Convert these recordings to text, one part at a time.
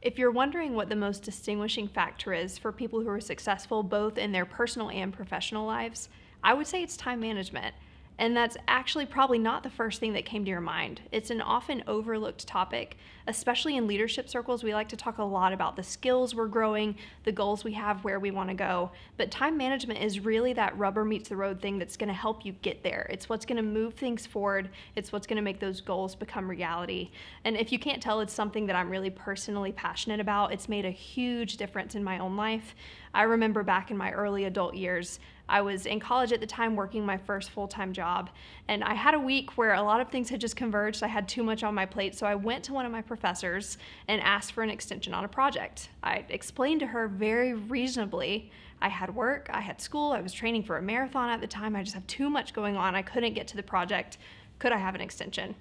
If you're wondering what the most distinguishing factor is for people who are successful both in their personal and professional lives, I would say it's time management. And that's actually probably not the first thing that came to your mind. It's an often overlooked topic, especially in leadership circles. We like to talk a lot about the skills we're growing, the goals we have, where we want to go. But time management is really that rubber meets the road thing that's going to help you get there. It's what's going to move things forward. It's what's going to make those goals become reality. And if you can't tell, it's something that I'm really personally passionate about. It's made a huge difference in my own life. I remember back in my early adult years, I was in college at the time working my first full-time job, and I had a week where a lot of things had just converged. I had too much on my plate, so I went to one of my professors and asked for an extension on a project. I explained to her very reasonably, I had work, I had school, I was training for a marathon at the time, I just have too much going on, I couldn't get to the project, could I have an extension?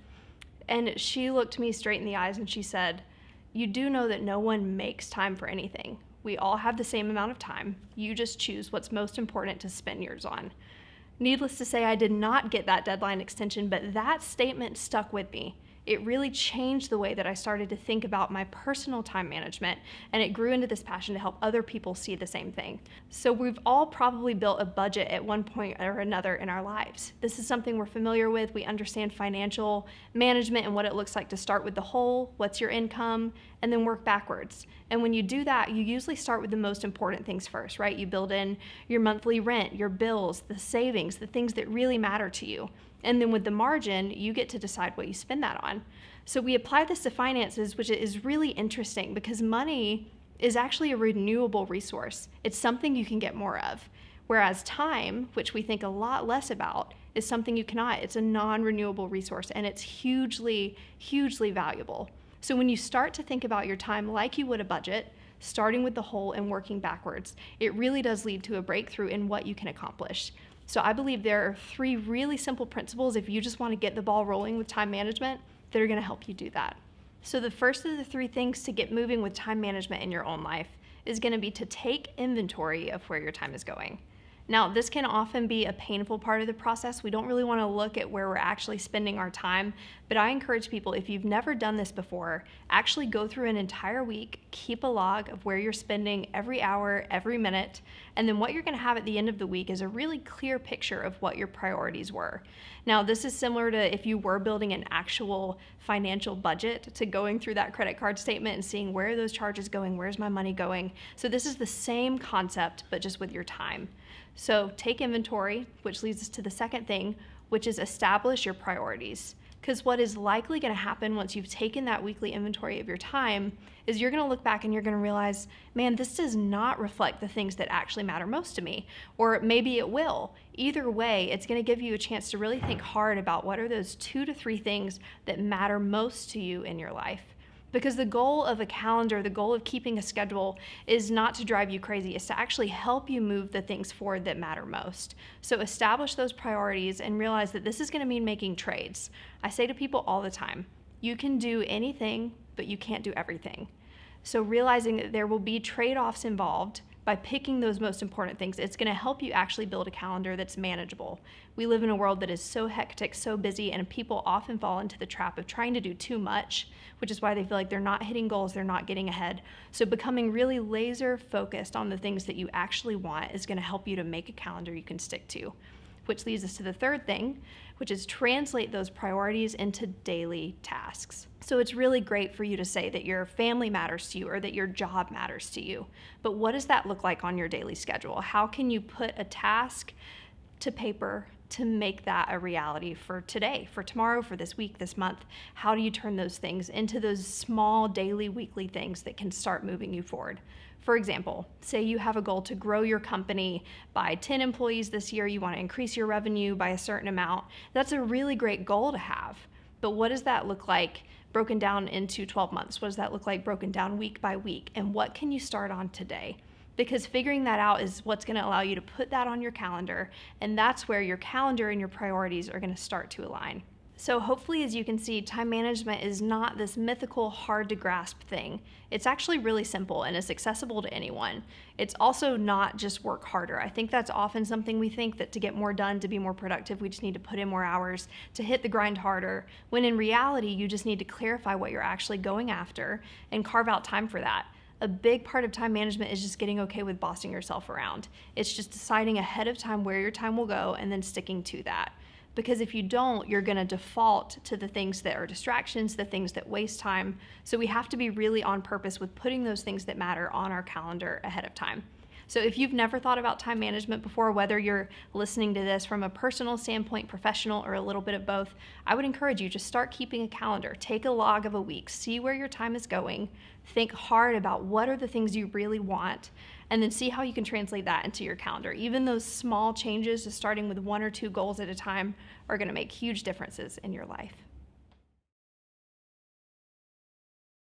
And she looked me straight in the eyes and she said, "You do know that no one makes time for anything. We all have the same amount of time. You just choose what's most important to spend yours on." Needless to say, I did not get that deadline extension, but that statement stuck with me. It really changed the way that I started to think about my personal time management, and it grew into this passion to help other people see the same thing. So we've all probably built a budget at one point or another in our lives. This is something we're familiar with. We understand financial management and what it looks like to start with the whole, what's your income, and then work backwards. And when you do that, you usually start with the most important things first, right? You build in your monthly rent, your bills, the savings, the things that really matter to you. And then with the margin, you get to decide what you spend that on. So we apply this to finances, which is really interesting because money is actually a renewable resource. It's something you can get more of. Whereas time, which we think a lot less about, is something you cannot. It's a non-renewable resource and it's hugely, hugely valuable. So when you start to think about your time like you would a budget, starting with the whole and working backwards, it really does lead to a breakthrough in what you can accomplish. So I believe there are 3 really simple principles if you just want to get the ball rolling with time management that are going to help you do that. So the first of the 3 things to get moving with time management in your own life is going to be to take inventory of where your time is going. Now, this can often be a painful part of the process. We don't really want to look at where we're actually spending our time, but I encourage people, if you've never done this before, actually go through an entire week, keep a log of where you're spending every hour, every minute, and then what you're going to have at the end of the week is a really clear picture of what your priorities were. Now, this is similar to if you were building an actual financial budget to going through that credit card statement and seeing where are those charges going, where's my money going. So this is the same concept, but just with your time. So take inventory, which leads us to the second thing, which is establish your priorities. Because what is likely going to happen once you've taken that weekly inventory of your time is you're going to look back and you're going to realize, man, this does not reflect the things that actually matter most to me. Or maybe it will. Either way, it's going to give you a chance to really think hard about what are those 2 to 3 things that matter most to you in your life. Because the goal of a calendar, the goal of keeping a schedule is not to drive you crazy, it's to actually help you move the things forward that matter most. So establish those priorities and realize that this is going to mean making trades. I say to people all the time, you can do anything, but you can't do everything. So realizing that there will be trade-offs involved by picking those most important things, it's going to help you actually build a calendar that's manageable. We live in a world that is so hectic, so busy, and people often fall into the trap of trying to do too much, which is why they feel like they're not hitting goals, they're not getting ahead. So becoming really laser focused on the things that you actually want is going to help you to make a calendar you can stick to. Which leads us to the third thing, which is translate those priorities into daily tasks. So it's really great for you to say that your family matters to you or that your job matters to you. But what does that look like on your daily schedule? How can you put a task to paper to make that a reality for today, for tomorrow, for this week, this month? How do you turn those things into those small daily, weekly things that can start moving you forward? For example, say you have a goal to grow your company by 10 employees this year, you want to increase your revenue by a certain amount. That's a really great goal to have. But what does that look like broken down into 12 months? What does that look like broken down week by week? And what can you start on today? Because figuring that out is what's going to allow you to put that on your calendar, and that's where your calendar and your priorities are going to start to align. So, hopefully, as you can see, time management is not this mythical, hard to grasp thing. It's actually really simple and it's accessible to anyone. It's also not just work harder. I think that's often something we think, that to get more done, to be more productive, we just need to put in more hours, to hit the grind harder, when in reality, you just need to clarify what you're actually going after and carve out time for that. A big part of time management is just getting okay with bossing yourself around. It's just deciding ahead of time where your time will go and then sticking to that. Because if you don't, you're going to default to the things that are distractions, the things that waste time. So we have to be really on purpose with putting those things that matter on our calendar ahead of time. So if you've never thought about time management before, whether you're listening to this from a personal standpoint, professional, or a little bit of both, I would encourage you to start keeping a calendar. Take a log of a week, see where your time is going, think hard about what are the things you really want, and then see how you can translate that into your calendar. Even those small changes, just starting with 1 or 2 goals at a time, are going to make huge differences in your life.